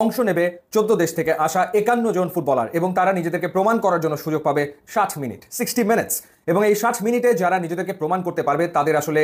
অংশ নেবে 14 দেশ থেকে আসা 51 জন ফুটবলার এবং তারা নিজেদেরকে প্রমাণ করার জন্য সুযোগ পাবে 60 মিনিট 60 মিনিটস এবং এই 60 মিনিটে যারা নিজেদেরকে প্রমাণ করতে পারবে তাদের আসলে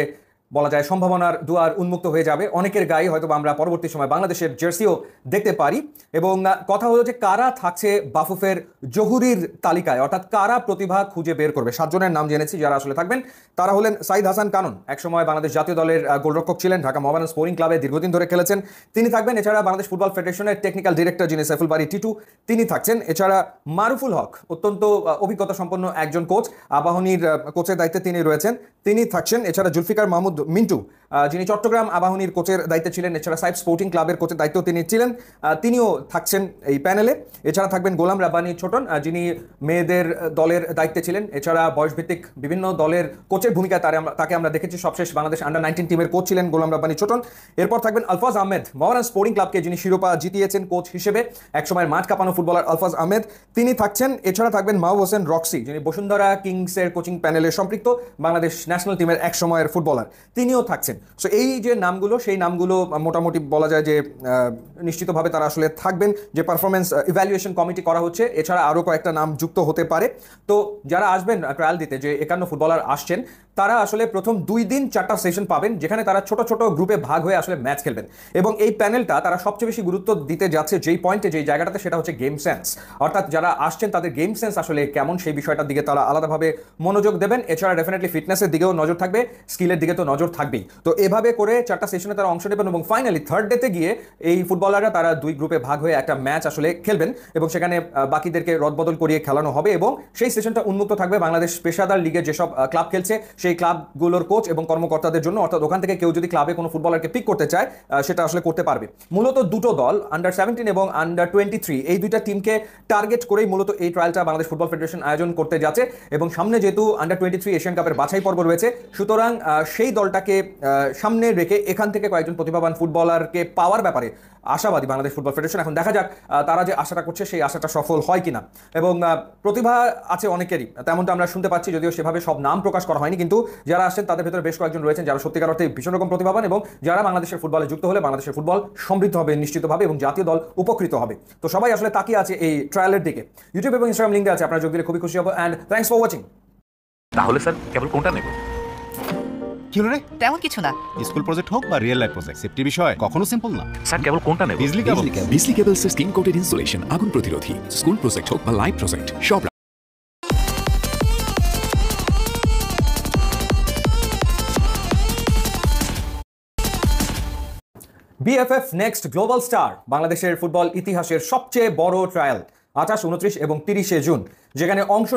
বলা যায় সম্ভাবনার দুয়ার উন্মুক্ত হয়ে যাবে। অনেকের গায়ে হয়তো আমরা পরবর্তী সময় বাংলাদেশের জার্সিও দেখতে পারি। এবং কথা হলো যে কারা থাকছে বাফুফের জহুরির তালিকায়, অর্থাৎ কারা প্রতিভা খুঁজে বের করবে। 7 জনের নাম জেনেছি যারা আসলে থাকবেন। তারা হলেন সাইদ হাসান কানন, একসময় বাংলাদেশ জাতীয় দলের গোলরক্ষক ছিলেন, ঢাকা মোহামেডান স্পোর্টিং ক্লাবে দীর্ঘদিন ধরে খেলেছেন, তিনি থাকবেন। এছাড়া বাংলাদেশ ফুটবল ফেডারেশনের টেকনিক্যাল ডিরেক্টর যিনি সাইফুল বারী টিটু, তিনি থাকছেন। এছাড়া মারুফুল হক, অত্যন্ত অভিজ্ঞতা সম্পন্ন একজন কোচ, আবাহনীর কোচের দায়িত্বে তিনি রয়েছেন, তিনি থাকছেন। এছাড়া জুলফিকার মাহমুদ মিন্টু, যিনি চট্টগ্রাম আবাহনীর কোচের দায়িত্বে ছিলেন, এছাড়া সাইফ স্পোর্টিং ক্লাবের কোচের দায়িত্ব তিনি ছিলেন, তিনিও থাকছেন এই প্যানেলে। এছাড়া থাকবেন গোলাম রাব্বানী ছোটন, যিনি মেয়েদের দলের দায়িত্বে ছিলেন। এছাড়া বয়সভিত্তিক বিভিন্ন দলের কোচের ভূমিকায় তাকে আমরা দেখেছি, সবশেষ বাংলাদেশ আন্ডার 19 টিমের কোচ ছিলেন গোলাম রাব্বানী ছোটন। এরপর থাকবেন আলফাজ আহমেদ, মোহামেডান স্পোর্টিং ক্লাবকে যিনি শিরোপা জিতিয়েছেন কোচ হিসেবে, একসময়ের মাঠ কাঁপানো ফুটবলার আলফাজ আহমেদ, তিনি থাকছেন। এছাড়া থাকবেন মাহবুব হোসেন রক্সি, যিনি বসুন্ধরা কিংসের কোচিং প্যানেলে সম্পৃক্ত, বাংলাদেশ ন্যাশনাল টিমের এক সময়ের ফুটবলার, তিনিও থাকছেন। সো এই যে নামগুলো, সেই নামগুলো মোটামুটি বলা যায় যে নিশ্চিতভাবে তারা আসলে থাকবেন। যে পারফরমেন্স ইভ্যালুয়েশন কমিটি করা হচ্ছে, এছাড়া আরও কয়েকটা নাম যুক্ত হতে পারে। তো যারা আসবেন ট্রায়াল দিতে, যে 51 ফুটবলার আসছেন, তারা আসলে প্রথম 2 দিন 4টা সেশন পাবেন, যেখানে তারা ছোট ছোট গ্রুপে ভাগ হয়ে আসলে ম্যাচ খেলবেন। এবং এই প্যানেলটা তারা সবচেয়ে বেশি গুরুত্ব দিতে যাচ্ছে যেই পয়েন্টে, যেই জায়গাটাতে, সেটা হচ্ছে গেম সেন্স। অর্থাৎ যারা আসছেন তাদের গেম সেন্স আসলে কেমন, সেই বিষয়টার দিকে তারা আলাদাভাবে মনোযোগ দেবেন। এছাড়া ডেফিনেটলি ফিটনেসের দিকেও নজর থাকবে, স্কিলের দিকে তো নজর থাকবেই। তো এভাবে করে 4টা সেশনে তারা অংশ নেবেন এবং ফাইনালি থার্ড ডেতে গিয়ে এই ফুটবলাররা তারা 2 গ্রুপে ভাগ হয়ে একটা ম্যাচ আসলে খেলবেন এবং সেখানে বাকিদেরকে রদবদল করিয়ে খেলানো হবে। এবং সেই সেশনটা উন্মুক্ত থাকবে বাংলাদেশ পেশাদার লিগে যেসব ক্লাব খেলছে সেই ক্লাবগুলোর কোচ এবং কর্মকর্তাদের জন্য। অর্থাৎ ওখান থেকে কেউ যদি ক্লাবে কোনো ফুটবলারকে পিক করতে চায়, সেটা আসলে করতে পারবে। মূলত দুটো দল, আন্ডার 17 এবং আন্ডার 23, এই দুইটা টিমকে টার্গেট করেই মূলত এই ট্রায়ালটা বাংলাদেশ ফুটবল ফেডারেশন আয়োজন করতে যাচ্ছে। এবং সামনে যেহেতু আন্ডার 23 এশিয়ান কাপের বাছাই পর্ব রয়েছে, সুতরাং সেই দলটাকে সামনে রেখে এখান থেকে কয়েকজন প্রতিভাবান ফুটবলারকে পাওয়ার ব্যাপারে আশাবাদী বাংলাদেশ ফুটবল ফেডারেশন। এখন দেখা যাক তারা যে আশাটা করছে সেই আশাটা সফল হয় কিনা। এবং প্রতিভা আছে অনেকেরই, তেমনটা আমরা শুনতে পাচ্ছি, যদিও সেভাবে সব নাম প্রকাশ করা হয়নি, কিন্তু যারা আসছেন তাদের ভেতরে বেশ কয়েকজন রয়েছেন যারা সত্যিকার অর্থে ভীষণ রকম প্রতিভাবান এবং যারা বাংলাদেশের ফুটবলে যুক্ত হলে বাংলাদেশের ফুটবল সমৃদ্ধ হবে নিশ্চিতভাবে এবং জাতীয় দল উপকৃত হবে। তো সবাই আসলে তাকিয়ে আছে এই ট্রায়ালের দিকে। ইউটিউব এবং ইনস্টাগ্রাম লিঙ্ক আছে, আপনারা যোগ দিলে খুবই খুশি হবো। And thanks for watching. তাহলে স্যার কেবল কোনটা নেব? কি হলো রে? তেমন কিছু না। স্কুল প্রজেক্ট হোক বা রিয়েল লাইফ প্রজেক্ট, সেফটি বিষয় কখনো সিম্পল না। স্যার কেবল কোনটা নেব? বিজলি কেবলসের স্কিন কোটেড ইনসুলেশন আগুন প্রতিরোধী। স্কুল প্রজেক্ট হোক বা লাইফ প্রজেক্ট, সব বিএফএফ নেক্সট গ্লোবাল স্টার, বাংলাদেশের ফুটবল ইতিহাসের সবচেয়ে বড় ট্রায়াল 28, 29 এবং 30 জুন, যেখানে অংশ